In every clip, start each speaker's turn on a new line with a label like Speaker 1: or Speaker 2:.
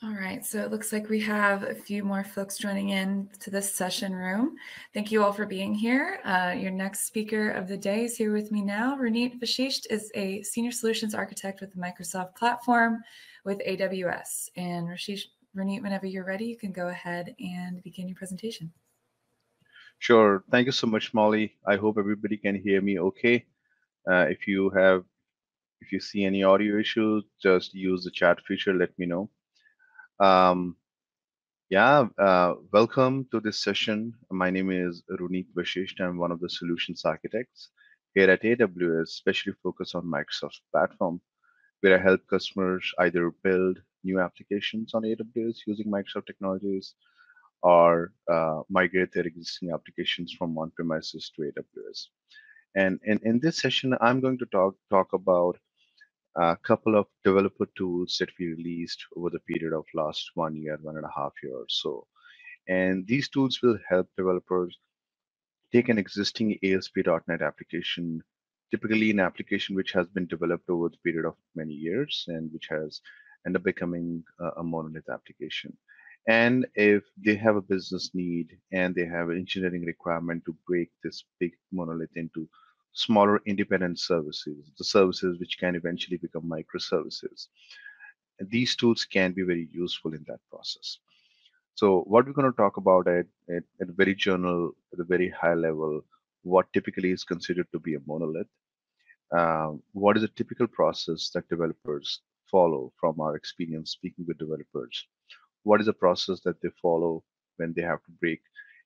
Speaker 1: All right, so it looks like we have a few more folks joining in to this session room. Thank you all for being here. Your next speaker of the day is here with me now. Ronit Vashisht is a Senior Solutions Architect with the Microsoft Platform with AWS. And Ronit, whenever you're ready, you can go ahead and begin your presentation.
Speaker 2: Sure. Thank you so much, Molly. I hope everybody can hear me okay. If you see any audio issues, just use the chat feature. Let me know. Um, Welcome to this session. My name is Runit Vashisht. I'm one of the solutions architects here at AWS, especially focused on Microsoft platform, where I help customers either build new applications on AWS using Microsoft technologies or migrate their existing applications from on-premises to AWS. And in this session, I'm going to talk about a couple of developer tools that we released over the period of last 1 year, 1.5 years or so. And these tools will help developers take an existing ASP.NET application, typically an application which has been developed over the period of many years and which has ended up becoming a monolith application. And if they have a business need and they have an engineering requirement to break this big monolith into smaller independent services, the services which can eventually become microservices, these tools can be very useful in that process. So what we're going to talk about at a very general, at a very high level, what typically is considered to be a monolith. What is a typical process that developers follow from our experience speaking with developers? What is the process that they follow when they have to break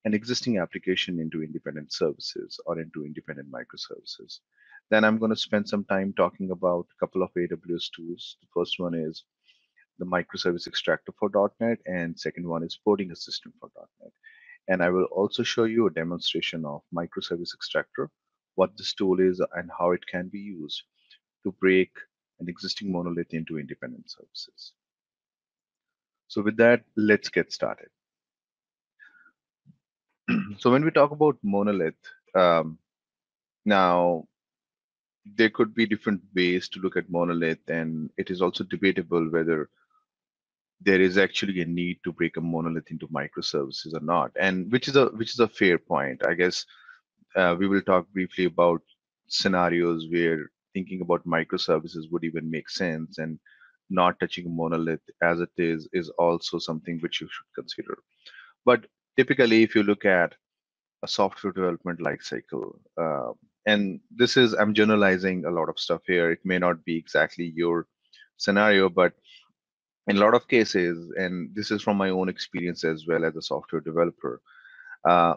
Speaker 2: an existing application into independent services or into independent microservices? Then I'm going to spend some time talking about a couple of AWS tools. The first one is the Microservice Extractor for .NET, and second one is Porting Assistant for .NET. And I will also show you a demonstration of Microservice Extractor, what this tool is and how it can be used to break an existing monolith into independent services. So with that, let's get started. So when we talk about monolith, um, now there could be different ways to look at monolith, and it is also debatable whether there is actually a need to break a monolith into microservices or not, and which is a fair point. I guess we will talk briefly about scenarios where thinking about microservices would even make sense, and not touching a monolith as it is also something which you should consider. But typically, if you look at a software development lifecycle, and this is I'm generalizing a lot of stuff here. It may not be exactly your scenario, but in a lot of cases, and this is from my own experience as well as a software developer,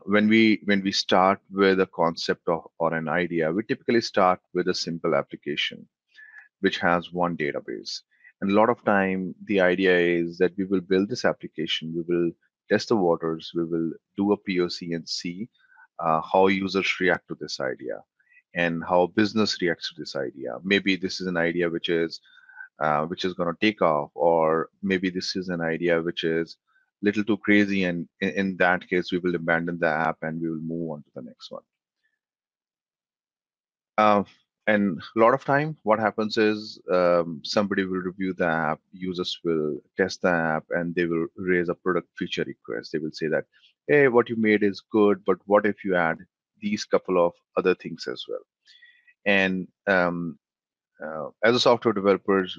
Speaker 2: when we start with a concept of, or an idea, we typically start with a simple application which has one database. And a lot of time, the idea is that we will build this application, we will test the waters, we will do a POC and see how users react to this idea and how business reacts to this idea. Maybe this is an idea which is going to take off, or maybe this is an idea which is little too crazy, and in that case we will abandon the app and we will move on to the next one. uh, and a lot of time what happens is somebody will review the app, users will test the app, and they will raise a product feature request. They will say that, hey, what you made is good, but what if you add these couple of other things as well? And as a software developers,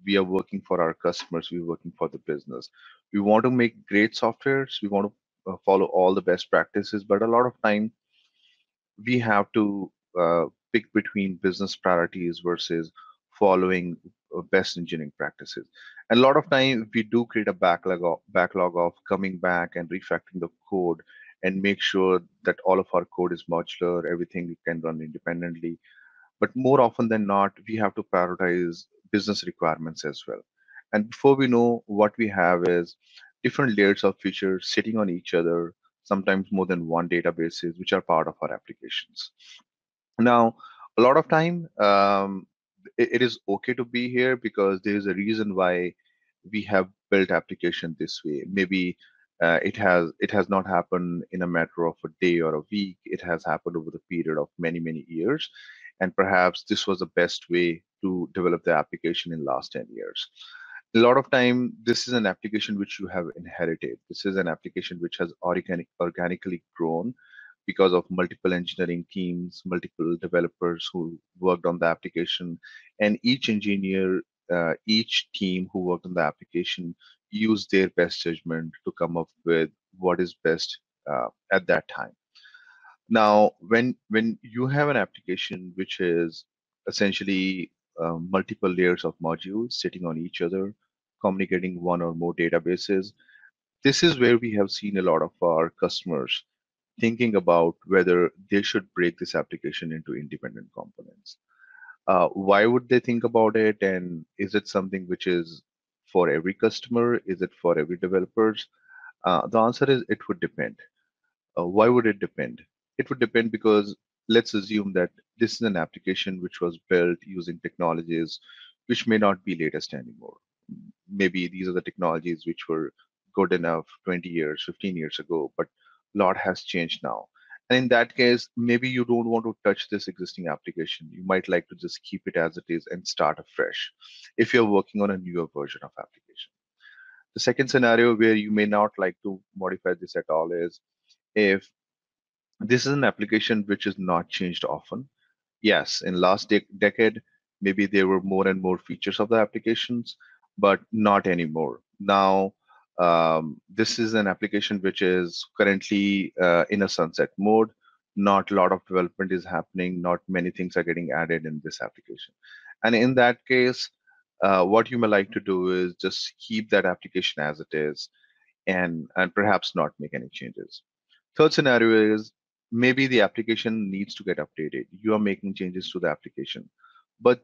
Speaker 2: we are working for our customers, we're working for the business. We want to make great softwares, we want to follow all the best practices, but a lot of time we have to pick between business priorities versus following best engineering practices. And a lot of time we do create a backlog of coming back and refactoring the code and make sure that all of our code is modular, everything can run independently. But more often than not, we have to prioritize business requirements as well. And before we know, what we have is different layers of features sitting on each other, sometimes more than one databases, which are part of our applications. Now, a lot of time, it is okay to be here because there is a reason why we have built application this way. Maybe it has not happened in a matter of a day or a week. It has happened over the period of many years, and perhaps this was the best way to develop the application in last 10 years. A lot of time, this is an application which you have inherited. This is an application which has organically grown because of multiple engineering teams, multiple developers who worked on the application, and each engineer, each team who worked on the application used their best judgment to come up with what is best at that time. Now, when you have an application which is essentially multiple layers of modules sitting on each other, communicating one or more databases, this is where we have seen a lot of our customers thinking about whether they should break this application into independent components. Why would they think about it? And is it something which is for every customer? Is it for every developers? The answer is it would depend. Why would it depend? It would depend because let's assume that this is an application which was built using technologies which may not be latest anymore. Maybe these are the technologies which were good enough 20 years, 15 years ago, but a lot has changed now. And in that case, maybe you don't want to touch this existing application. You might like to just keep it as it is and start afresh if you're working on a newer version of application. The second scenario where you may not like to modify this at all is if this is an application which is not changed often. Yes, in last decade, maybe there were more and more features of the applications, but not anymore. Now, this is an application which is currently in a sunset mode. Not a lot of development is happening. Not many things are getting added in this application. And in that case, what you may like to do is just keep that application as it is and perhaps not make any changes. Third scenario is maybe the application needs to get updated. You are making changes to the application, but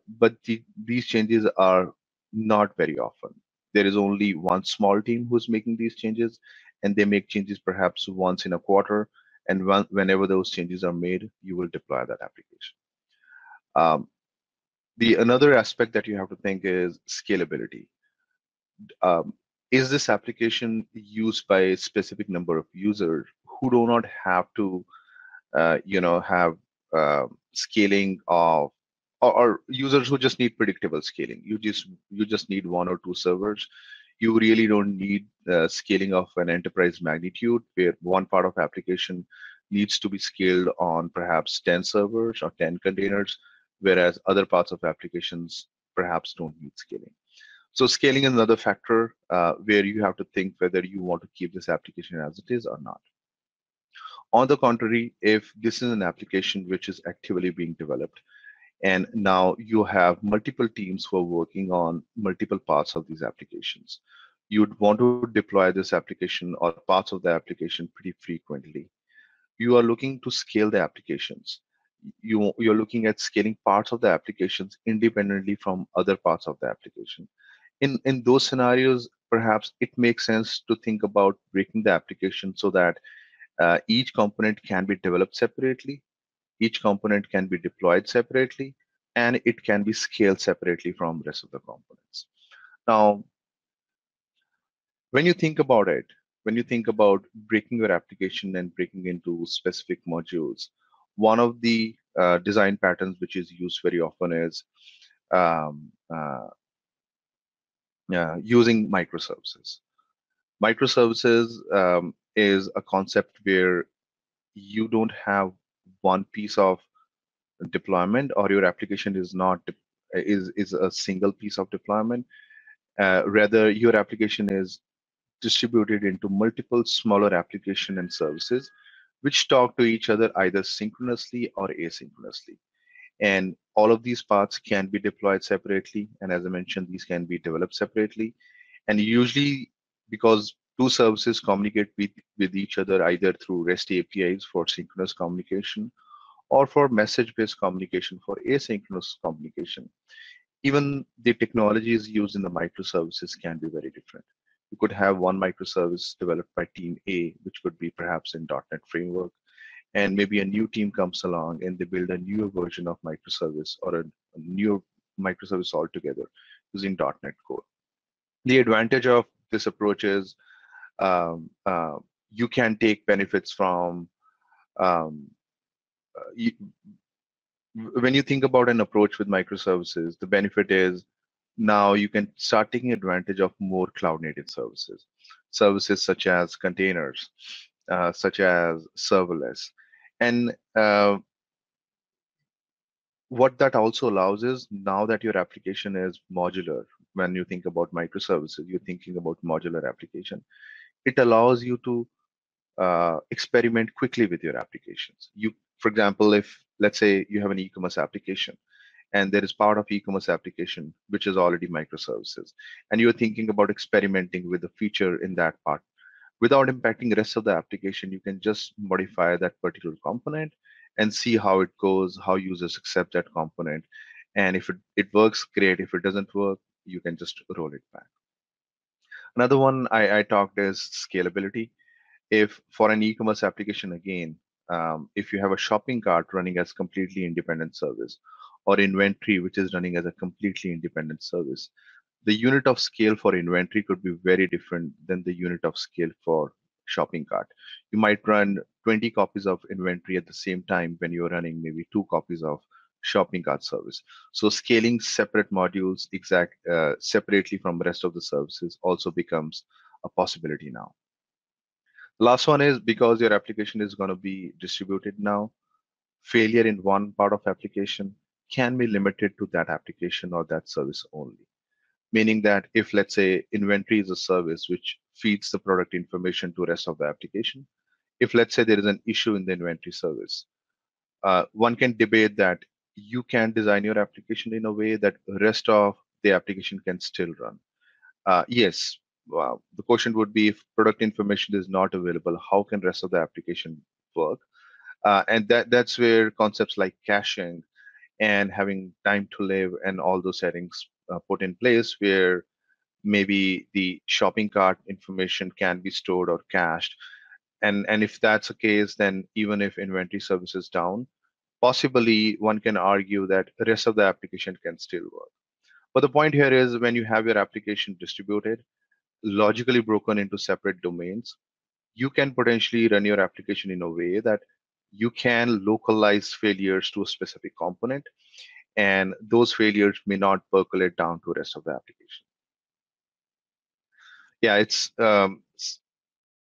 Speaker 2: these changes are not very often. There is only one small team who's making these changes, and they make changes perhaps once in a quarter. And whenever those changes are made, you will deploy that application. Um, the another aspect that you have to think is scalability. Um, is this application used by a specific number of users who do not have to have scaling of or users who just need predictable scaling. You just need one or two servers. You really don't need scaling of an enterprise magnitude where one part of application needs to be scaled on perhaps 10 servers or 10 containers, whereas other parts of applications perhaps don't need scaling. So scaling is another factor where you have to think whether you want to keep this application as it is or not. On the contrary, if this is an application which is actively being developed, and now you have multiple teams who are working on multiple parts of these applications, you'd want to deploy this application or parts of the application pretty frequently. You are looking to scale the applications. You're looking at scaling parts of the applications independently from other parts of the application. In those scenarios, perhaps it makes sense to think about breaking the application so that each component can be developed separately, each component can be deployed separately, and it can be scaled separately from the rest of the components. Now, when you think about it, when you think about breaking your application and breaking into specific modules, one of the design patterns which is used very often is um, uh, using microservices. Microservices is a concept where you don't have one piece of deployment, or your application is not is a single piece of deployment. Rather, your application is distributed into multiple smaller application and services which talk to each other either synchronously or asynchronously. And all of these parts can be deployed separately, and as I mentioned, these can be developed separately. And usually, because two services communicate with each other either through REST APIs for synchronous communication or for message-based communication for asynchronous communication, even the technologies used in the microservices can be very different. You could have one microservice developed by team A, which could be perhaps in .NET framework, and maybe a new team comes along and they build a newer version of microservice or a new microservice altogether using .NET Core. The advantage of this approach is um, uh, you can take benefits from um, you, when you think about an approach with microservices, the benefit is now you can start taking advantage of more cloud native services, services such as containers, such as serverless. And what that also allows is now that your application is modular, when you think about microservices, you're thinking about modular application. It allows you to experiment quickly with your applications. For example, if let's say you have an e-commerce application and there is part of e-commerce application which is already microservices, and you're thinking about experimenting with a feature in that part without impacting the rest of the application, you can just modify that particular component and see how it goes, how users accept that component. And if it works, great. If it doesn't work, you can just roll it back. Another one I talked is scalability. If for an e-commerce application, again, if you have a shopping cart running as completely independent service, or inventory which is running as a completely independent service, the unit of scale for inventory could be very different than the unit of scale for shopping cart. You might run 20 copies of inventory at the same time when you're running maybe 2 copies of shopping cart service. So scaling separate modules separately from the rest of the services also becomes a possibility now. Last one is because your application is going to be distributed now, failure in one part of application can be limited to that application or that service only. Meaning that if let's say inventory is a service which feeds the product information to rest of the application, if let's say there is an issue in the inventory service, one can debate that you can design your application in a way that rest of the application can still run. Yes, the question would be if product information is not available, how can rest of the application work? And that's where concepts like caching and having time to live and all those settings put in place, where maybe the shopping cart information can be stored or cached. And if that's the case, then even if inventory service is down, possibly one can argue that the rest of the application can still work. But the point here is when you have your application distributed, logically broken into separate domains, you can potentially run your application in a way that you can localize failures to a specific component, and those failures may not percolate down to the rest of the application. Yeah, it's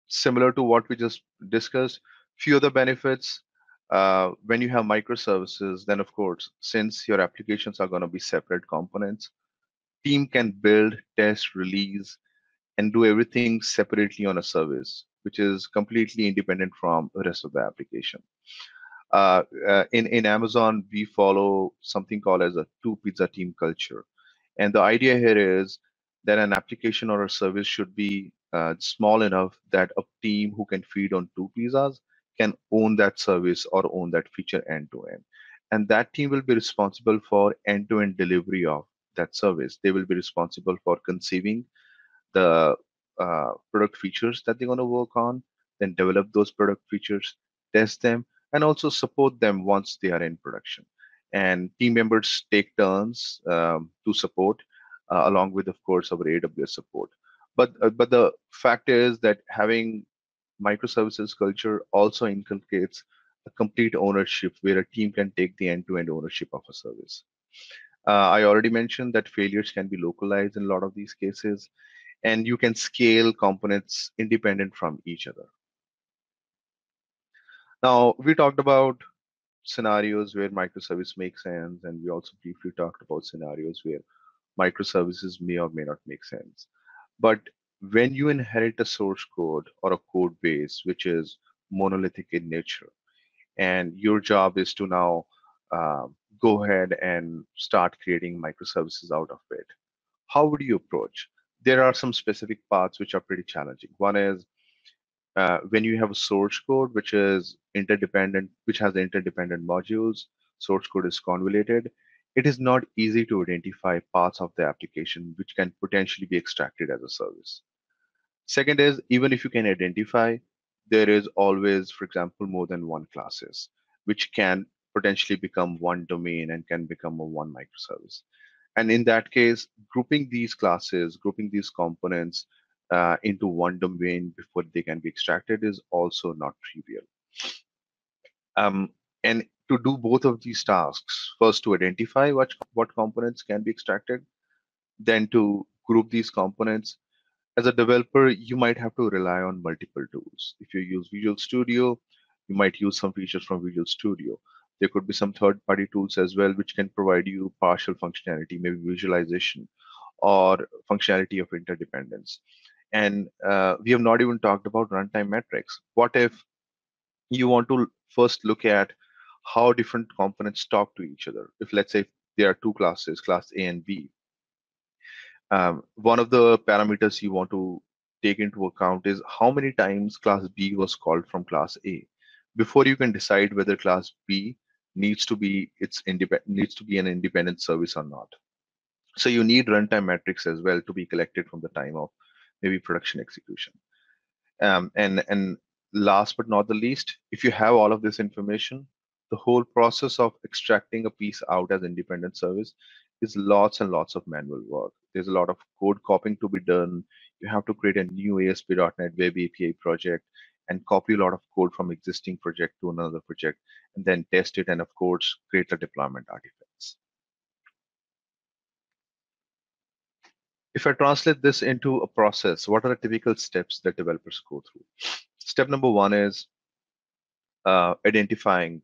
Speaker 2: similar to what we just discussed. Few other benefits. When you have microservices, then of course, since your applications are going to be separate components, team can build, test, release, and do everything separately on a service, which is completely independent from the rest of the application. In Amazon, we follow something called as a two pizza team culture. And the idea here is that an application or a service should be small enough that a team who can feed on 2 pizzas can own that service or own that feature end to end. And that team will be responsible for end to end delivery of that service. They will be responsible for conceiving the product features that they're going to work on, then develop those product features, test them, and also support them once they are in production. And team members take turns to support, along with, of course, our AWS support. But the fact is that having microservices culture also inculcates a complete ownership where a team can take the end-to-end ownership of a service. I already mentioned that failures can be localized in a lot of these cases, and you can scale components independent from each other. Now, we talked about scenarios where microservice makes sense, and we also briefly talked about scenarios where microservices may or may not make sense. But when you inherit a source code or a code base which is monolithic in nature, and your job is to now go ahead and start creating microservices out of it, how would you approach? There are some specific paths which are pretty challenging. One is when you have a source code which is interdependent, which has interdependent modules, source code is convoluted, it is not easy to identify parts of the application which can potentially be extracted as a service. Second is, even if you can identify, there is always, for example, more than one classes, which can potentially become one domain and can become a one microservice. And in that case, grouping these classes, grouping these components into one domain before they can be extracted is also not trivial. And to do both of these tasks, first to identify what components can be extracted, then to group these components. As a developer, you might have to rely on multiple tools. If you use Visual Studio, you might use some features from Visual Studio. There could be some third-party tools as well, which can provide you partial functionality, maybe visualization or functionality of interdependence. And we have not even talked about runtime metrics. What if you want to first look at how different components talk to each other? If let's say there are two classes, class A and B, one of the parameters you want to take into account is how many times class B was called from class A before you can decide whether class B needs to be an independent service or not. So you need runtime metrics as well to be collected from the time of maybe production execution. And last but not the least, if you have all of this information, the whole process of extracting a piece out as independent service is lots and lots of manual work. There's a lot of code copying to be done. You have to create a new ASP.NET Web API project and copy a lot of code from existing project to another project, and then test it, and of course, create the deployment artifacts. If I translate this into a process, what are the typical steps that developers go through? Step number one is identifying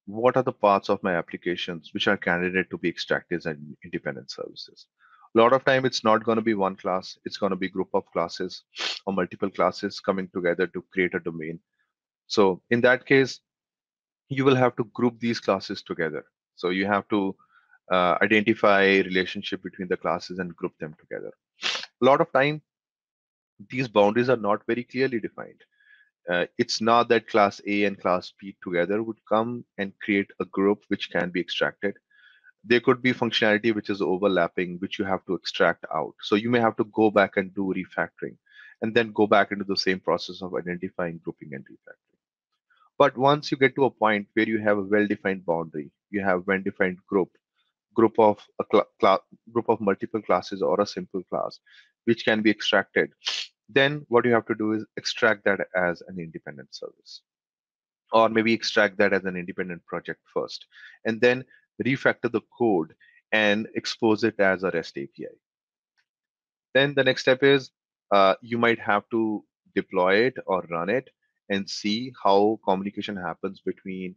Speaker 2: what are the parts of my applications which are candidate to be extracted as independent services. A lot of time it's not going to be one class, it's going to be a group of classes or multiple classes coming together to create a domain. So in that case, you will have to group these classes together. So you have to identify relationship between the classes and group them together. A lot of time, these boundaries are not very clearly defined. It's not that class A and class B together would come and create a group which can be extracted. There could be functionality which is overlapping, which you have to extract out. So you may have to go back and do refactoring and then go back into the same process of identifying, grouping, and refactoring. But once you get to a point where you have a well-defined boundary, you have well-defined group of group of multiple classes or a simple class, which can be extracted, then what you have to do is extract that as an independent service, or maybe extract that as an independent project first, and then refactor the code and expose it as a REST API. Then the next step is you might have to deploy it or run it and see how communication happens between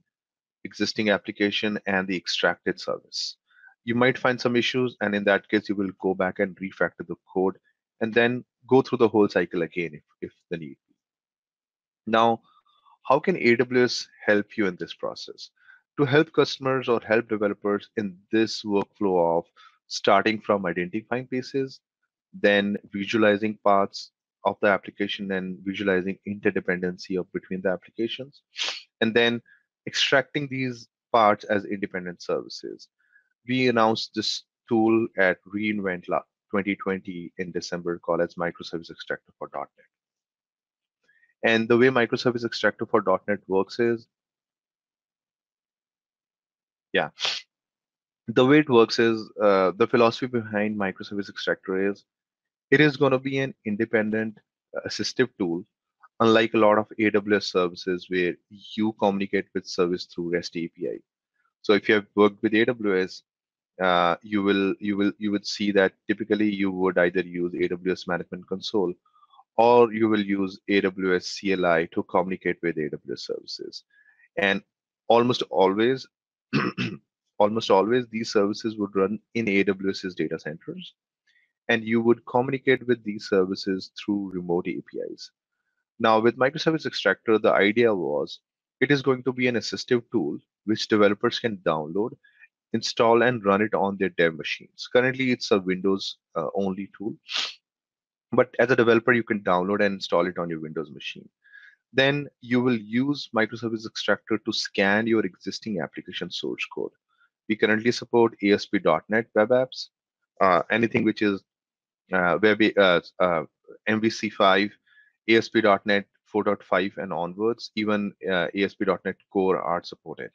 Speaker 2: existing application and the extracted service. You might find some issues, and in that case, you will go back and refactor the code and then go through the whole cycle again if the need be. Now, how can AWS help you in this process? To help customers or help developers in this workflow of starting from identifying pieces, then visualizing parts of the application and visualizing interdependency of between the applications, and then extracting these parts as independent services. We announced this tool at reInvent 2020 in December called as Microservice Extractor for .NET. And the way Microservice Extractor for .NET works is, the way it works is the philosophy behind Microservice Extractor is it is going to be an independent assistive tool, unlike a lot of AWS services where you communicate with service through REST API. So if you have worked with AWS, you would see that typically you would either use AWS Management Console or you will use AWS CLI to communicate with AWS services. And almost always, almost always these services would run in AWS's data centers, and you would communicate with these services through remote APIs. Now, with Microservice Extractor, the idea was it is going to be an assistive tool which developers can download, install, and run it on their dev machines. Currently, it's a Windows only tool, but as a developer, you can download and install it on your Windows machine. Then you will use Microservice Extractor to scan your existing application source code. We currently support ASP.NET web apps, anything which is MVC 5, ASP.NET 4.5 and onwards, even ASP.NET Core are supported.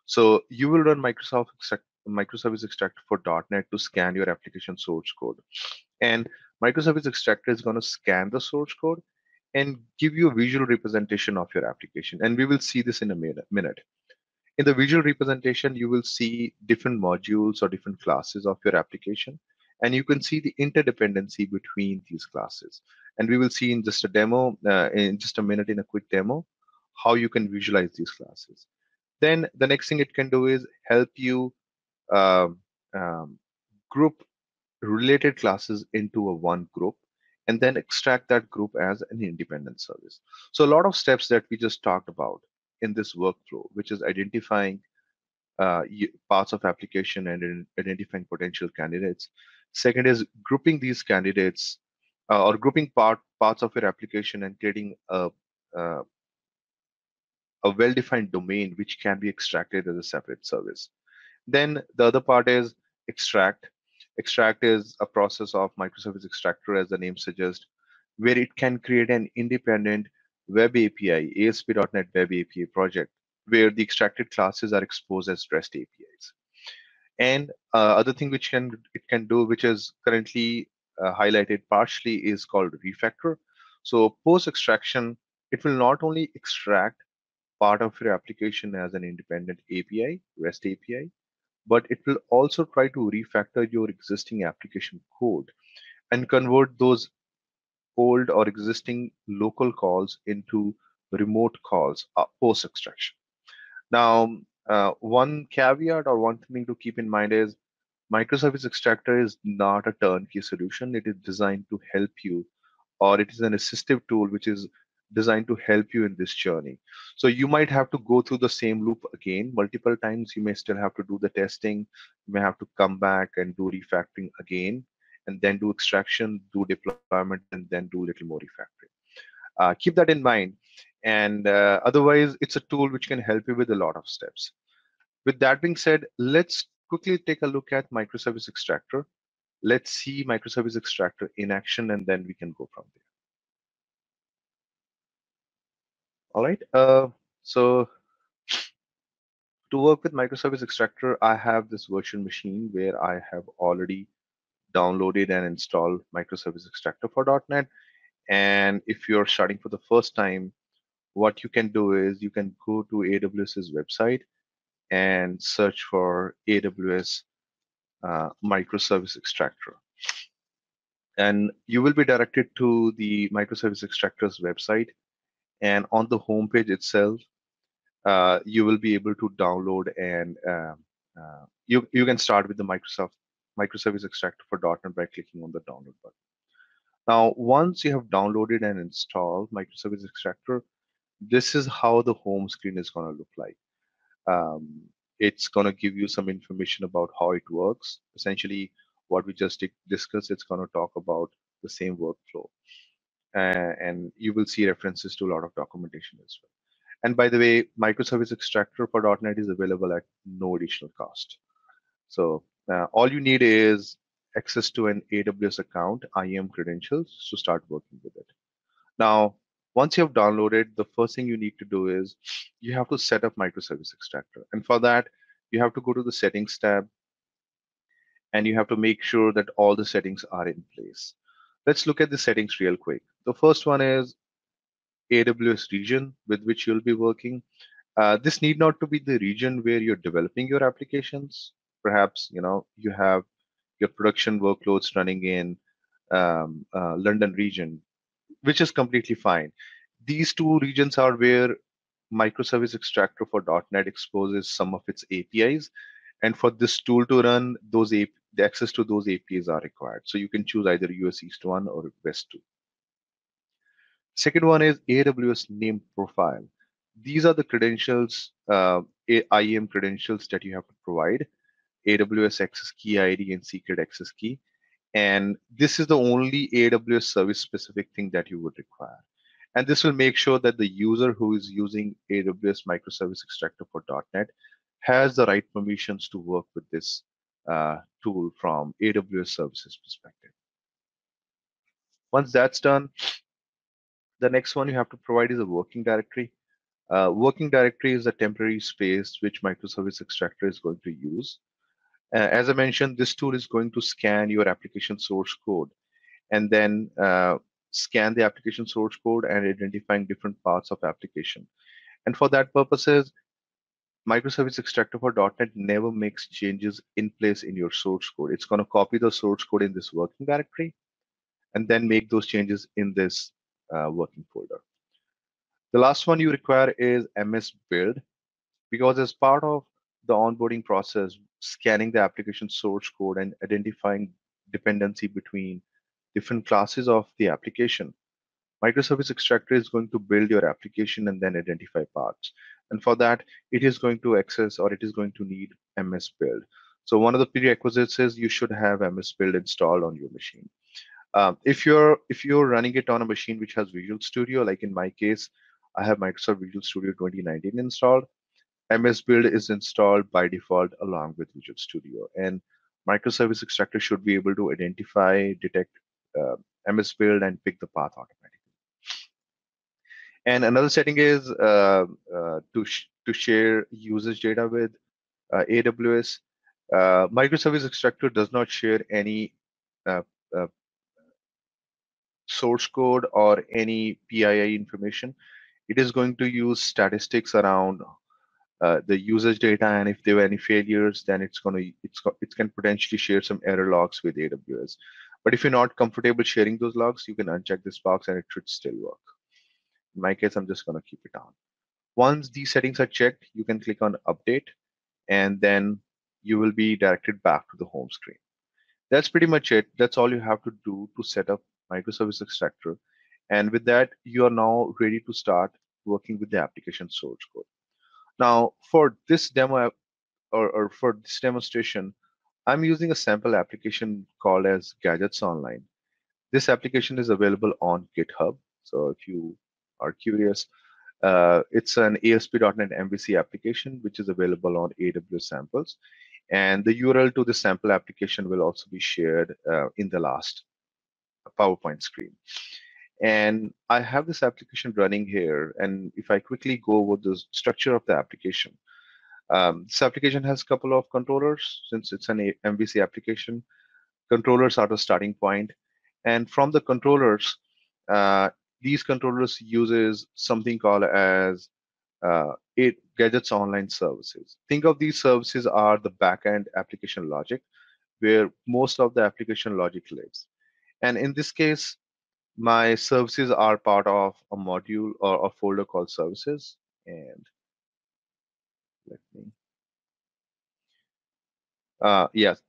Speaker 2: So you will run Microservice Extractor for .NET to scan your application source code. And Microservice Extractor is going to scan the source code and give you a visual representation of your application. And we will see this in a minute. In the visual representation, you will see different modules or different classes of your application. and you can see the interdependency between these classes. And we will see in just a demo, in just a minute, in a quick demo, how you can visualize these classes. Then the next thing it can do is help you um, um, group related classes into a one group and then extract that group as an independent service. So a lot of steps that we just talked about in this workflow, which is identifying parts of application and identifying potential candidates. Second is grouping these candidates or grouping parts of your application and creating uh, a well-defined domain which can be extracted as a separate service. Then the other part is extract. Extract is a process of microservice extractor, as the name suggests, where it can create an independent web API, ASP.NET Web API project, where the extracted classes are exposed as REST APIs. And other thing which it can do, which is currently highlighted partially, is called refactor. So post extraction, it will not only extract part of your application as an independent API, REST API, but it will also try to refactor your existing application code and convert those old or existing local calls into remote calls post extraction. Now, one caveat or one thing to keep in mind is Microservice Extractor is not a turnkey solution. It is designed to help you, or it is an assistive tool which is designed to help you in this journey. So you might have to go through the same loop again multiple times. You may still have to do the testing. You may have to come back and do refactoring again, and then do extraction, do deployment, and then do a little more refactoring. Keep that in mind. And otherwise, it's a tool which can help you with a lot of steps. With that being said, let's quickly take a look at Microservice Extractor. Let's see Microservice Extractor in action, and then we can go from there. All right. So to work with Microservice Extractor, I have this virtual machine where I have already downloaded and installed Microservice Extractor for .NET. And if you're starting for the first time, what you can do is you can go to AWS's website and search for AWS Microservice Extractor. And you will be directed to the Microservice Extractor's website. And on the homepage itself, you will be able to download and you can start with the Microservice Extractor for .NET by clicking on the download button. Now, once you have downloaded and installed Microservice Extractor, this is how the home screen is going to look like. It's going to give you some information about how it works. Essentially, what we just discussed, it's going to talk about the same workflow. And you will see references to a lot of documentation as well. And by the way, Microservice Extractor for .NET is available at no additional cost. So all you need is access to an AWS account, IAM credentials to start working with it. Now, once you have downloaded, the first thing you need to do is you have to set up Microservice Extractor. And for that, you have to go to the settings tab and you have to make sure that all the settings are in place. Let's look at the settings real quick. The first one is AWS region with which you'll be working. This need not to be the region where you're developing your applications. Perhaps you have your production workloads running in London region, which is completely fine. These two regions are where Microservice Extractor for .NET exposes some of its APIs, and for this tool to run, the access to those APIs are required. So you can choose either US East 1 or West 2. Second one is AWS name profile. These are the credentials, IAM credentials that you have to provide, AWS access key ID and secret access key. And this is the only AWS service specific thing that you would require. And this will make sure that the user who is using AWS Microservice Extractor for .NET has the right permissions to work with this tool from AWS services perspective. Once that's done, the next one you have to provide is a working directory. Working directory is a temporary space which Microservice Extractor is going to use. As I mentioned, this tool is going to scan your application source code and then scan the application source code and identifying different parts of application. And for that purposes, Microservice Extractor for .NET never makes changes in place in your source code. It's going to copy the source code in this working directory and then make those changes in this working folder. The last one you require is MS Build, because as part of the onboarding process, scanning the application source code and identifying dependency between different classes of the application, Microservice Extractor is going to build your application and then identify parts. And for that, it is going to access or it is going to need MS Build. So one of the prerequisites is you should have MS Build installed on your machine. If you're running it on a machine which has Visual Studio, like in my case, I have Microsoft Visual Studio 2019 installed. MS Build is installed by default along with Visual Studio, and Microservice Extractor should be able to identify, detect MS Build, and pick the path automatically. And another setting is to share usage data with AWS. Microservice Extractor does not share any uh, uh, source code or any PII information. It is going to use statistics around the usage data, and if there were any failures, then it can potentially share some error logs with AWS. But if you're not comfortable sharing those logs, you can uncheck this box and it should still work. In my case, I'm just going to keep it on. Once these settings are checked, you can click on Update, and then you will be directed back to the home screen. That's pretty much it. That's all you have to do to set up Microservice Extractor. And with that, you are now ready to start working with the application source code. Now, for this demo or for this demonstration, I'm using a sample application called as Gadgets Online. This application is available on GitHub. So if you are curious, it's an ASP.NET MVC application, which is available on AWS samples. And the URL to the sample application will also be shared in the last PowerPoint screen. And I have this application running here. And if I quickly go over the structure of the application, this application has a couple of controllers. Since it's an MVC application, controllers are the starting point. And from the controllers, uh, these controllers uses something called as Gadgets Online Services. Think of these services are the backend application logic, where most of the application logic lives. And in this case, my services are part of a module or a folder called services. And let me, yes,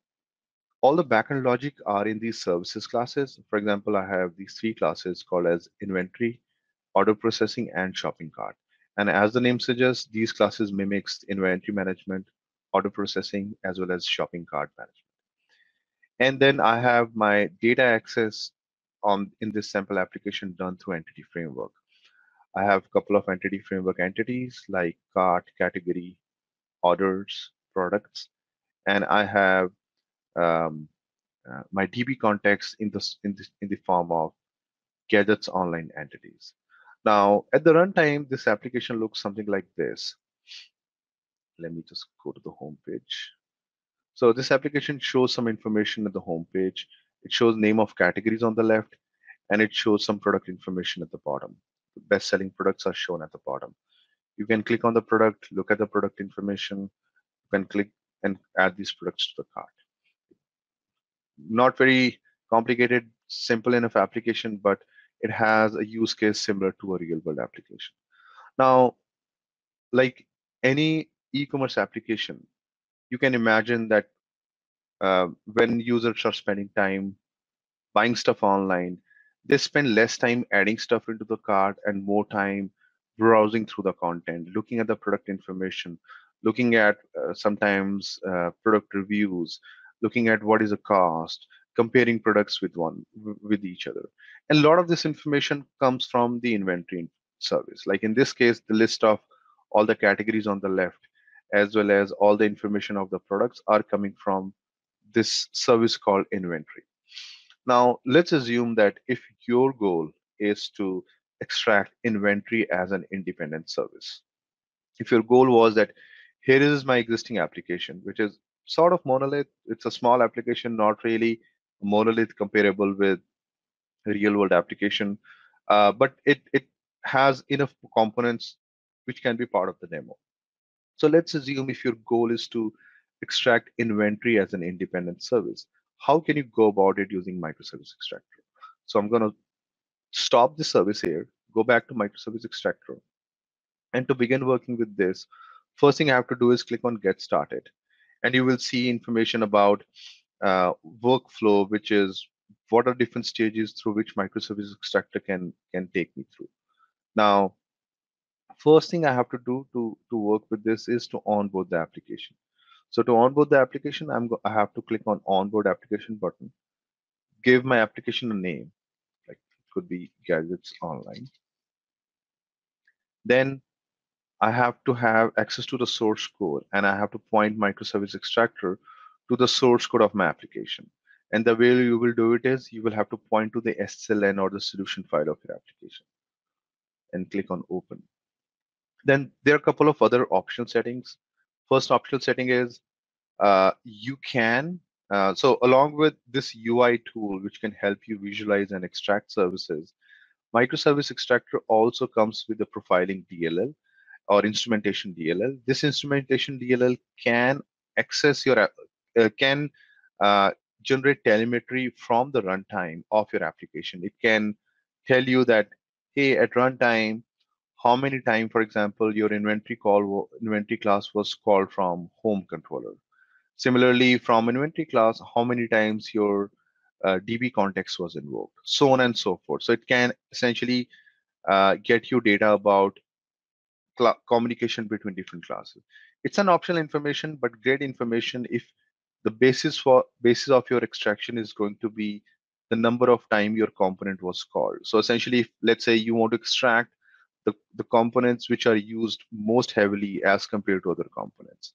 Speaker 2: all the backend logic are in these services classes. For example, I have these three classes called as inventory, order processing, and shopping cart. And as the name suggests, these classes mimics inventory management, order processing, as well as shopping cart management. And then I have my data access in this sample application done through entity framework. I have a couple of entity framework entities like cart, category, orders, products, and I have um, my DB context in the form of Gadgets Online entities. Now, at the runtime, this application looks something like this. Let me just go to the home page. So this application shows some information at the home page. It shows name of categories on the left, and it shows some product information at the bottom. The best-selling products are shown at the bottom. You can click on the product, look at the product information. You can click and add these products to the cart. Not very complicated, simple enough application, but it has a use case similar to a real-world application. Now, like any e-commerce application, you can imagine that when users are spending time buying stuff online, they spend less time adding stuff into the cart and more time browsing through the content, looking at the product information, looking at sometimes product reviews, looking at what is the cost, comparing products with each other. And a lot of this information comes from the inventory service. Like in this case, the list of all the categories on the left, as well as all the information of the products are coming from this service called inventory. Now, let's assume that if your goal is to extract inventory as an independent service, if your goal was that here is my existing application, which is sort of monolith, it's a small application, not really monolith comparable with a real world application, but it has enough components which can be part of the demo. So let's assume if your goal is to extract inventory as an independent service, how can you go about it using Microservice Extractor? So I'm going to stop the service here, go back to Microservice Extractor. And to begin working with this, first thing I have to do is click on Get Started. And you will see information about workflow, which is what are different stages through which Microservice Extractor can take me through. Now, first thing I have to do to work with this is to onboard the application. So to onboard the application, I have to click on Onboard Application button, give my application a name, like it could be Gadgets Online. Then I have to have access to the source code, and I have to point Microservice Extractor to the source code of my application. And the way you will do it is you will have to point to the SLN or the solution file of your application and click on Open. Then there are a couple of other optional settings. First optional setting is you can, so along with this UI tool, which can help you visualize and extract services, Microservice Extractor also comes with the profiling DLL or instrumentation DLL. This instrumentation DLL can access your, can uh, generate telemetry from the runtime of your application. It can tell you that, hey, at runtime, how many times, for example, your inventory class was called from home controller. Similarly, from inventory class, how many times your DB context was invoked, so on and so forth. So it can essentially get you data about communication between different classes. It's an optional information, but great information if the basis of your extraction is going to be the number of time your component was called. So essentially, if, let's say you want to extract the components which are used most heavily as compared to other components.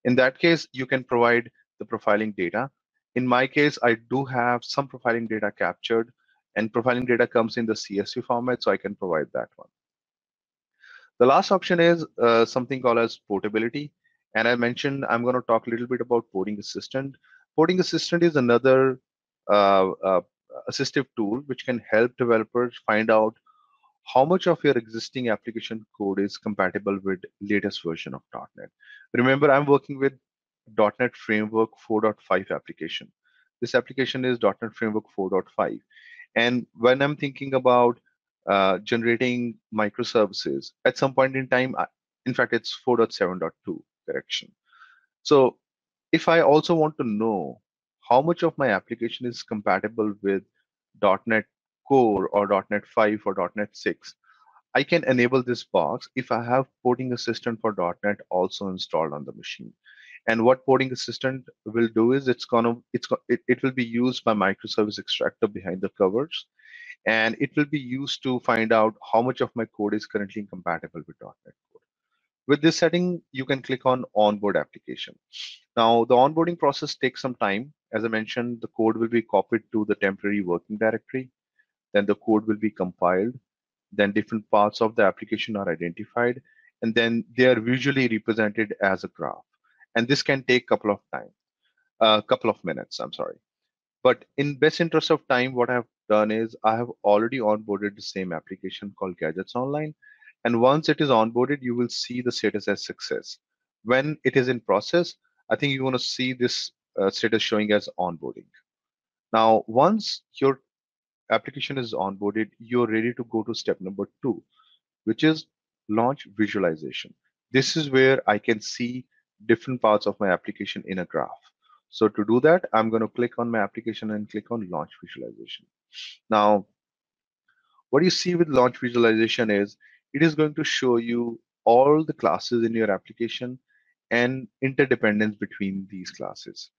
Speaker 2: In that case, you can provide the profiling data. In my case, I do have some profiling data captured, and profiling data comes in the CSV format, so I can provide that one. The last option is something called as portability. And I mentioned I'm going to talk a little bit about Porting Assistant. Porting Assistant is another assistive tool which can help developers find out how much of your existing application code is compatible with latest version of .NET. Remember, I'm working with .NET Framework 4.5 application. This application is .NET Framework 4.5. And when I'm thinking about generating microservices, at some point in time, in fact, it's 4.7.2 correction. So if I also want to know how much of my application is compatible with .NET Core or .NET 5 or .NET 6, I can enable this box if I have Porting Assistant for .NET also installed on the machine. And what Porting Assistant will do is it will be used by Microservice Extractor behind the covers, and it will be used to find out how much of my code is currently compatible with .NET Core. With this setting, you can click on Onboard Application. Now, the onboarding process takes some time. As I mentioned, the code will be copied to the temporary working directory. Then the code will be compiled. Then different parts of the application are identified. And then they are visually represented as a graph. And this can take a couple of minutes, I'm sorry. But in best interest of time, what I've done is I have already onboarded the same application called Gadgets Online. And once it is onboarded, you will see the status as success. When it is in process, I think you want to see this status showing as onboarding. Now, once your application is onboarded, you're ready to go to step number 2, which is launch visualization. This is where I can see different parts of my application in a graph. So to do that, I'm going to click on my application and click on launch visualization. Now, what you see with launch visualization is it is going to show you all the classes in your application and interdependence between these classes.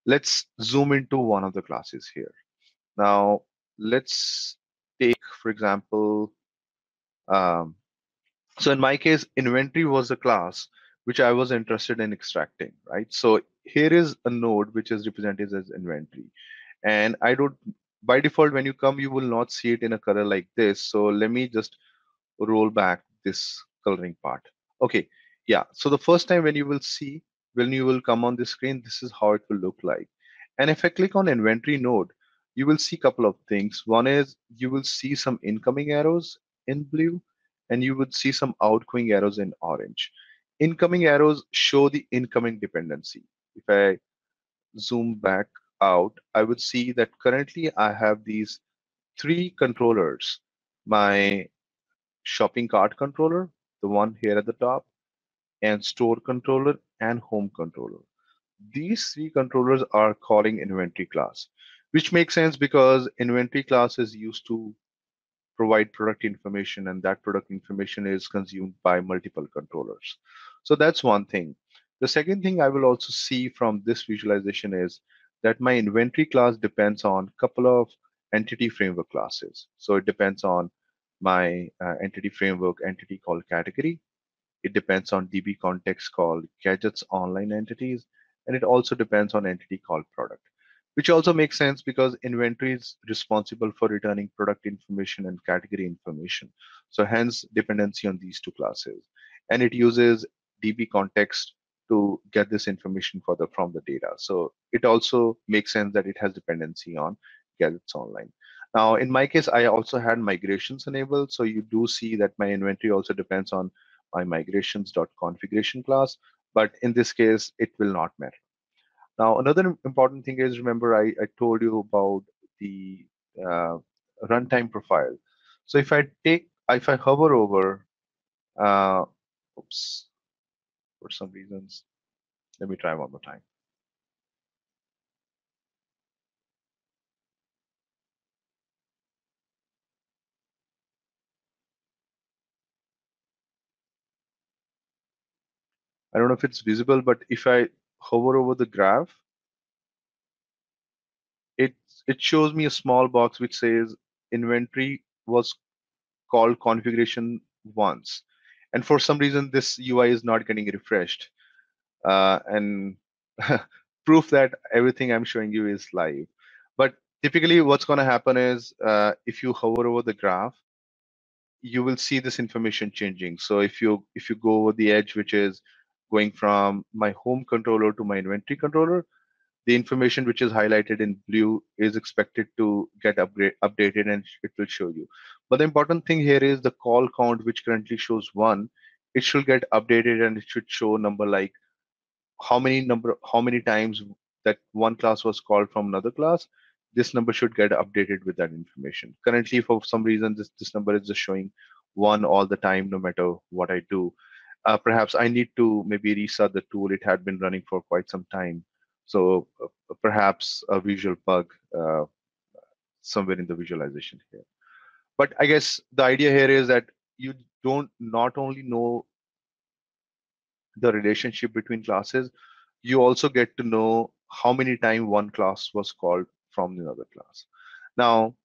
Speaker 2: Let's zoom into one of the classes here. Now, let's take, for example, so in my case, inventory was a class which I was interested in extracting, right? So here is a node which is represented as inventory. And I don't, by default, when you come, you will not see it in a color like this. So let me just roll back this coloring part. Okay, yeah. So the first time when you will come on the screen, this is how it will look like. And if I click on inventory node, you will see a couple of things. One is you will see some incoming arrows in blue, and you would see some outgoing arrows in orange. incoming arrows show the incoming dependency. If I zoom back out, I would see that currently I have these three controllers: my shopping cart controller, the one here at the top, and store controller and home controller. These three controllers are calling inventory class, which makes sense because inventory class is used to provide product information, and that product information is consumed by multiple controllers. So that's one thing. The second thing I will also see from this visualization is that my inventory class depends on a couple of entity framework classes. So it depends on my entity framework entity called category. It depends on DB context called gadgets online entities, and it also depends on entity called product, which also makes sense because inventory is responsible for returning product information and category information. So hence dependency on these two classes. And it uses DB context to get this information from the data. So it also makes sense that it has dependency on gadgets online. Now, in my case, I also had migrations enabled. So you do see that my inventory also depends on my migrations.configuration class, but in this case, it will not matter. Now, another important thing is, remember, I told you about the uh, runtime profile. So if I hover over, uh, oops, for some reasons, let me try one more time. I don't know if it's visible, but if I hover over the graph, it it shows me a small box which says inventory was called configuration once. And for some reason, this UI is not getting refreshed. And proof that everything I'm showing you is live. But typically what's going to happen is if you hover over the graph, you will see this information changing. So if you go over the edge, which is going from my home controller to my inventory controller, the information which is highlighted in blue is expected to get updated, and it will show you. But the important thing here is the call count, which currently shows 1. It should get updated, and it should show a number like how many times that one class was called from another class. This number should get updated with that information. Currently, for some reason, this number is just showing 1 all the time, no matter what I do. Perhaps I need to maybe restart the tool. It had been running for quite some time. So perhaps a visual bug somewhere in the visualization here. But I guess the idea here is that you don't not only know the relationship between classes, you also get to know how many times one class was called from another class. Now,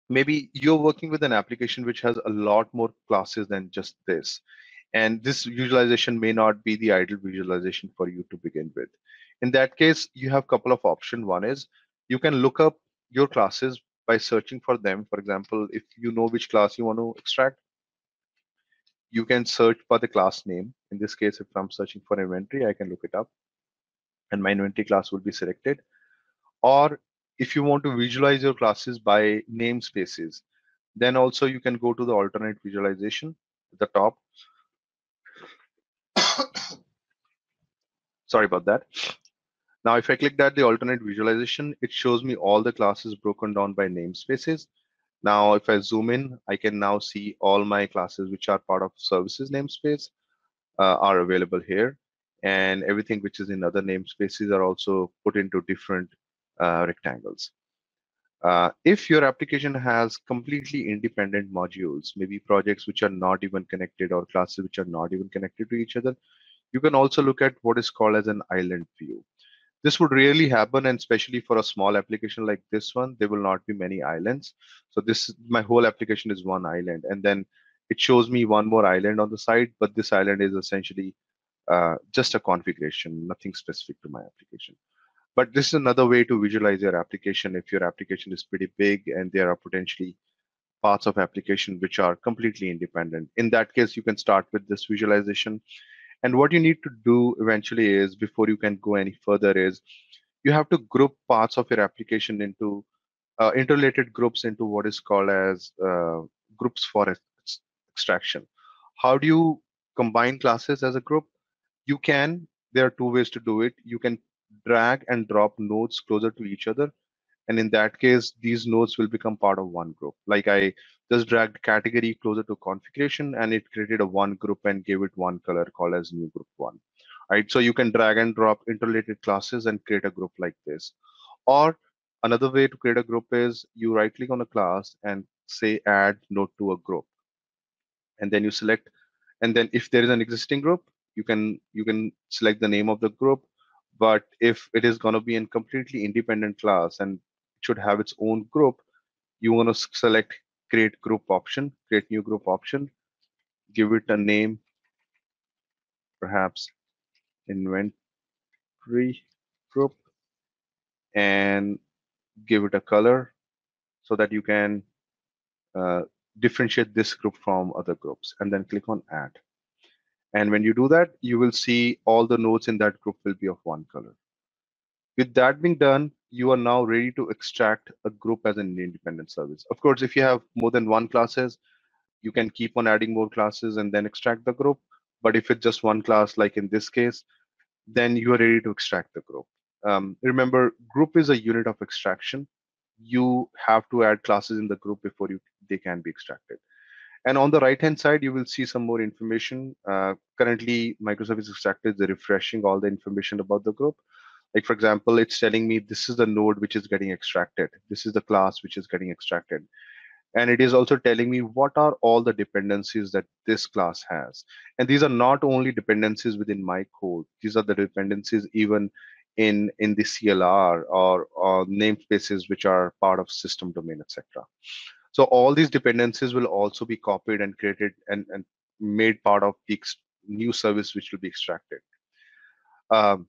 Speaker 2: maybe you're working with an application which has a lot more classes than just this. And this visualization may not be the ideal visualization for you to begin with. In that case, you have a couple of options. One is you can look up your classes by searching for them. For example, if you know which class you want to extract, you can search for the class name. In this case, if I'm searching for inventory, I can look it up and my inventory class will be selected. Or if you want to visualize your classes by namespaces, then also you can go to the alternate visualization at the top. Sorry about that. Now, if I click that, the alternate visualization, it shows me all the classes broken down by namespaces. Now, if I zoom in, I can now see all my classes which are part of services namespace are available here. And everything which is in other namespaces are also put into different rectangles. If your application has completely independent modules, maybe projects which are not even connected or classes which are not even connected to each other, you can also look at what is called as an island view. This would rarely happen, and especially for a small application like this one, there will not be many islands. So my whole application is one island, and then it shows me one more island on the side, but this island is essentially just a configuration, nothing specific to my application. But this is another way to visualize your application if your application is pretty big and there are potentially parts of application which are completely independent. In that case, you can start with this visualization. And what you need to do eventually is, before you can go any further, is you have to group parts of your application into interrelated groups into what is called as groups for extraction. How do you combine classes as a group? There are two ways to do it. You can drag and drop nodes closer to each other. And in that case, these nodes will become part of one group. Like I just dragged category closer to configuration and it created a one group and gave it one color called as new group one. Right. So you can drag and drop interrelated classes and create a group like this. Or another way to create a group is you right click on a class and say add node to a group. And then you select, and then if there is an existing group, you can select the name of the group. But if it is going to be a completely independent class and it should have its own group, you want to select create group option, create new group option, give it a name, perhaps inventory group, and give it a color so that you can uh, differentiate this group from other groups, and then click on add. And when you do that, you will see all the nodes in that group will be of one color. With that being done, you are now ready to extract a group as an independent service. Of course, if you have more than one classes, you can keep on adding more classes and then extract the group. But if it's just one class, like in this case, then you are ready to extract the group. Remember, group is a unit of extraction. You have to add classes in the group before they can be extracted. And on the right-hand side, you will see some more information. Currently, Microservice Extractor is refreshing all the information about the group. Like, for example, it's telling me this is the node which is getting extracted. This is the class which is getting extracted. And it is also telling me what are all the dependencies that this class has. And these are not only dependencies within my code. These are the dependencies even in the CLR or namespaces which are part of system domain, etc. So all these dependencies will also be copied and created and made part of the new service which will be extracted. Um,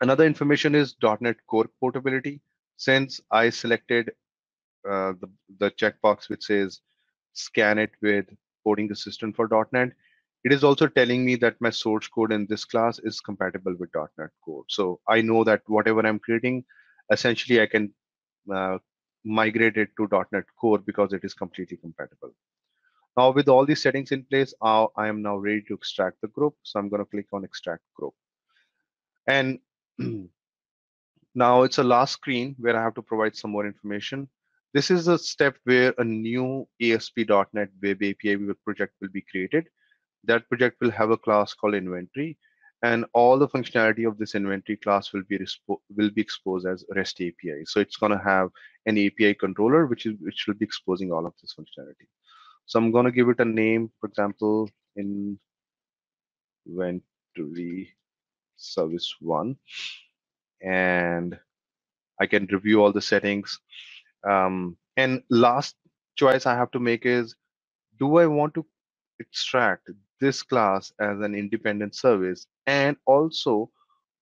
Speaker 2: Another information is .NET Core portability. Since I selected the checkbox which says scan it with coding assistant for .NET, it is also telling me that my source code in this class is compatible with .NET Core. So I know that whatever I'm creating, essentially I can uh, migrate it to .NET Core because it is completely compatible. Now with all these settings in place, I am now ready to extract the group. So I'm going to click on extract group. And now it's a last screen where I have to provide some more information. This is a step where a new ASP.NET Web API project will be created. That project will have a class called inventory, and all the functionality of this inventory class will be exposed as REST API. So it's going to have an API controller which will be exposing all of this functionality. So I'm going to give it a name, for example, inventory service 1, and I can review all the settings. And last choice I have to make is, do I want to extract this class as an independent service and also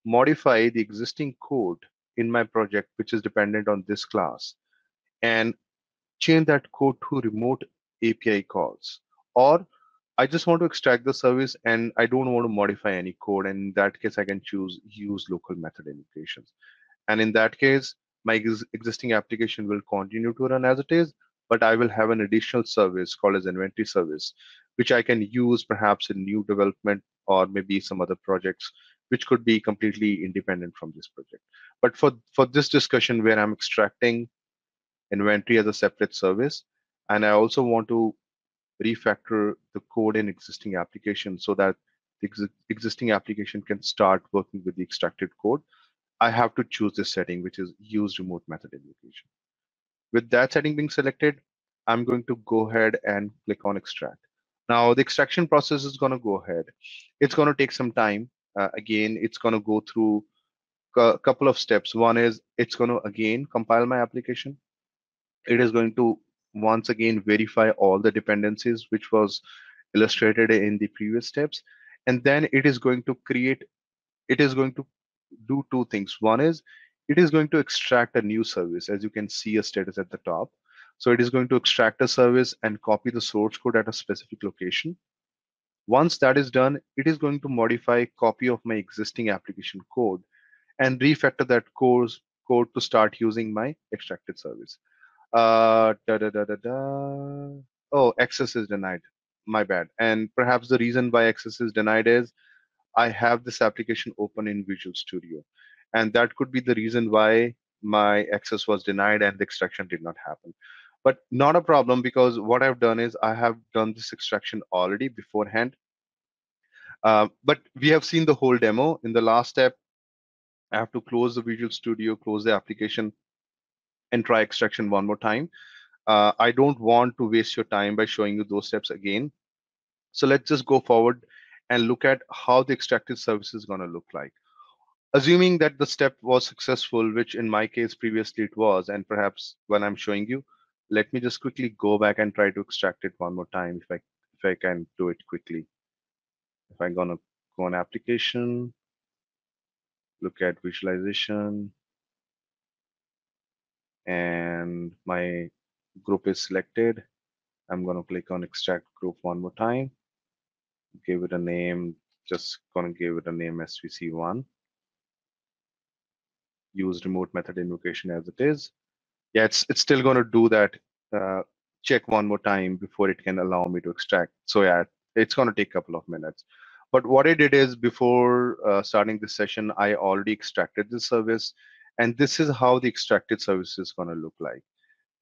Speaker 2: modify the existing code in my project, which is dependent on this class, and change that code to remote API calls? Or I just want to extract the service and I don't want to modify any code. And in that case, I can choose use local method integrations. And in that case, my existing application will continue to run as it is, but I will have an additional service called as inventory service, which I can use perhaps in new development or maybe some other projects, which could be completely independent from this project. But for this discussion where I'm extracting inventory as a separate service, and I also want to refactor the code in existing application so that the existing application can start working with the extracted code, I have to choose this setting, which is use remote method invocation. With that setting being selected, I'm going to go ahead and click on extract. Now the extraction process is going to go ahead. It's going to take some time. Again, it's going to go through a couple of steps. One is it's going to again compile my application. It is going to once again verify all the dependencies which was illustrated in the previous steps. And then it is going to do two things. One is it is going to extract a new service, as you can see a status at the top. So it is going to extract a service and copy the source code at a specific location. Once that is done, it is going to modify a copy of my existing application code and refactor that code to start using my extracted service. Da, da, da, da, da. Oh, access is denied. My bad. And perhaps the reason why access is denied is I have this application open in Visual Studio. And that could be the reason why my access was denied and the extraction did not happen. But not a problem, because what I've done is I have done this extraction already beforehand. But we have seen the whole demo. In the last step, I have to close the Visual Studio, close the application, and try extraction one more time. I don't want to waste your time by showing you those steps again. So let's just go forward and look at how the extracted service is going to look like. Assuming that the step was successful, which in my case previously it was, and perhaps when I'm showing you, let me just quickly go back and try to extract it one more time if I can do it quickly. If I'm gonna go on application, look at visualization, and my group is selected. I'm gonna click on extract group one more time, give it a name, just gonna give it a name SVC1, use remote method invocation as it is. Yeah, it's still going to do that check one more time before it can allow me to extract. So yeah, it's going to take a couple of minutes. But what I did is before starting this session, I already extracted the service, and this is how the extracted service is going to look like.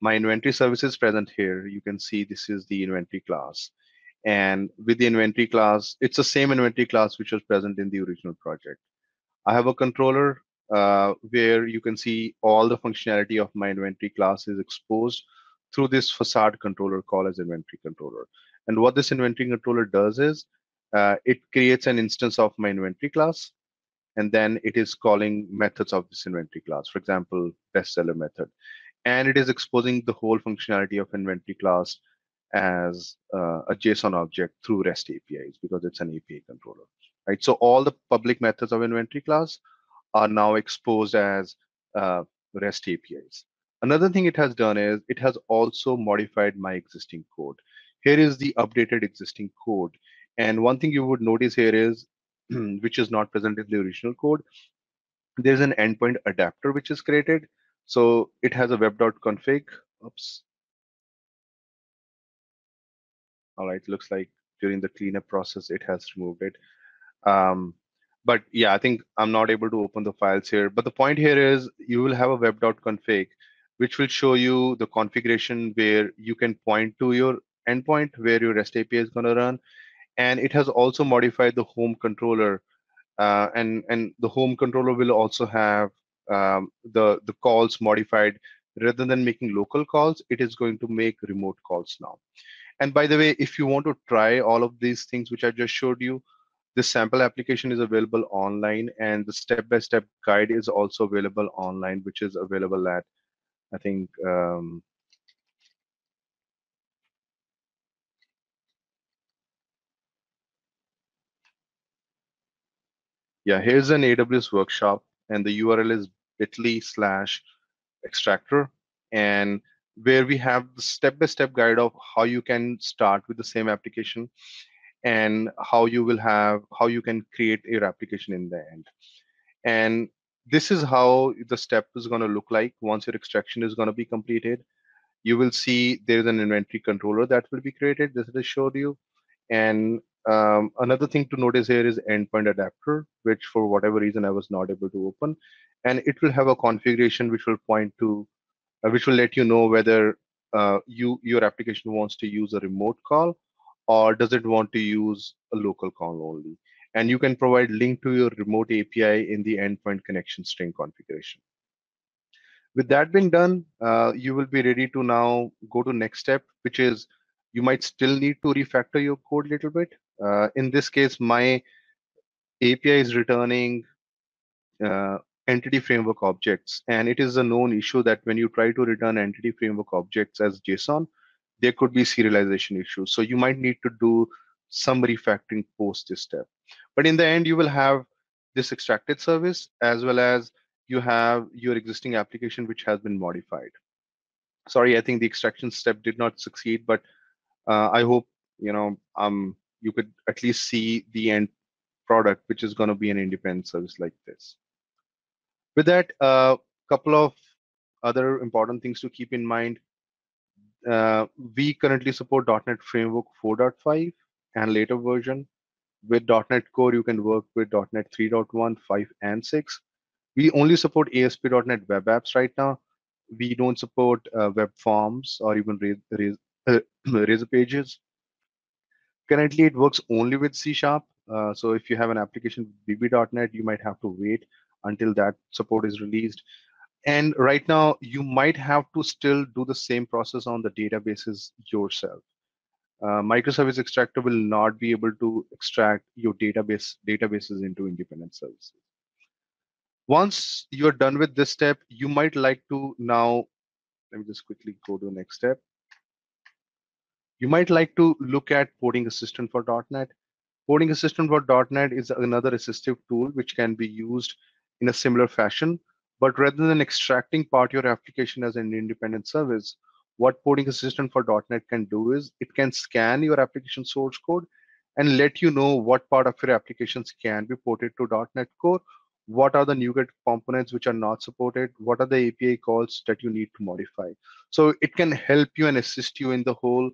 Speaker 2: My inventory service is present here. You can see this is the inventory class. And with the inventory class, it's the same inventory class which was present in the original project. I have a controller where you can see all the functionality of my inventory class is exposed through this facade controller called as inventory controller. And what this inventory controller does is it creates an instance of my inventory class, and then it is calling methods of this inventory class, for example, bestseller method. And it is exposing the whole functionality of inventory class as a JSON object through REST APIs because it's an API controller, right? So all the public methods of inventory class are now exposed as REST APIs. Another thing it has done is it has also modified my existing code. Here is the updated existing code. And one thing you would notice here is, which is not present in the original code, there's an endpoint adapter which is created. So it has a web.config. Oops. All right, looks like during the cleanup process, it has removed it. But yeah, I think I'm not able to open the files here. But the point here is you will have a web.config, which will show you the configuration where you can point to your endpoint where your REST API is going to run. And it has also modified the home controller. And the home controller will also have the calls modified. Rather than making local calls, it is going to make remote calls now. And by the way, if you want to try all of these things which I just showed you, this sample application is available online, and the step-by-step guide is also available online, which is available at, I think, yeah, here's an AWS workshop, and the URL is bit.ly/extractor, and where we have the step-by-step guide of how you can start with the same application and how you can create your application in the end. And this is how the step is going to look like once your extraction is going to be completed. You will see there's an inventory controller that will be created, this I showed you. And another thing to notice here is endpoint adapter, which for whatever reason I was not able to open. And it will have a configuration which will point to, which will let you know whether your application wants to use a remote call or does it want to use a local call only. And you can provide link to your remote API in the endpoint connection string configuration. With that being done, you will be ready to now go to next step, which is you might still need to refactor your code a little bit. In this case, my API is returning entity framework objects, and it is a known issue that when you try to return entity framework objects as JSON, there could be serialization issues. So you might need to do some refactoring post this step. But in the end, you will have this extracted service as well as you have your existing application which has been modified. Sorry, I think the extraction step did not succeed, but I hope you could at least see the end product, which is going to be an independent service like this. With that, a couple of other important things to keep in mind. We currently support .NET Framework 4.5 and later version. With .NET Core, you can work with .NET 3.1, 5, and 6. We only support ASP.NET Web Apps right now. We don't support web forms or even Razor pages. Currently, it works only with C#. So if you have an application with VB.NET, you might have to wait until that support is released. And right now, you might have to still do the same process on the databases yourself. Microservice Extractor will not be able to extract your databases into independent services. Once you're done with this step, you might like to now, let me just quickly go to the next step. You might like to look at Porting Assistant for .NET. Porting Assistant for .NET is another assistive tool which can be used in a similar fashion, but rather than extracting part your application as an independent service, what Porting Assistant for .NET can do is it can scan your application source code and let you know what part of your applications can be ported to .NET Core, what are the NuGet components which are not supported, what are the API calls that you need to modify. So it can help you and assist you in the whole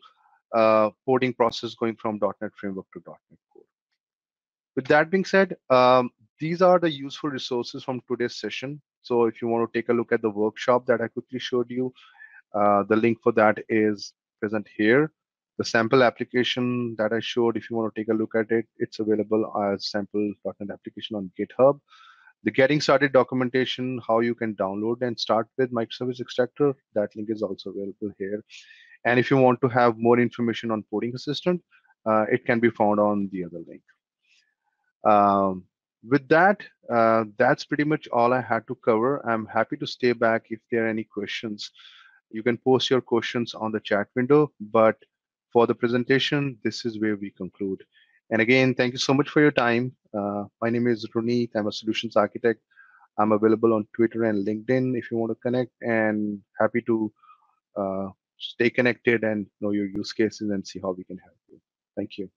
Speaker 2: porting process going from .NET Framework to .NET Core. With that being said, these are the useful resources from today's session. So if you want to take a look at the workshop that I quickly showed you, the link for that is present here. The sample application that I showed, if you want to take a look at it, it's available as sample.NET application on GitHub. The getting started documentation, how you can download and start with Microservice Extractor, that link is also available here. And if you want to have more information on Porting Assistant, it can be found on the other link. With that, that's pretty much all I had to cover. I'm happy to stay back if there are any questions. You can post your questions on the chat window, but for the presentation, this is where we conclude. And again, thank you so much for your time. My name is Runeet. I'm a solutions architect. I'm available on Twitter and LinkedIn if you want to connect, and happy to stay connected and know your use cases and see how we can help you. Thank you.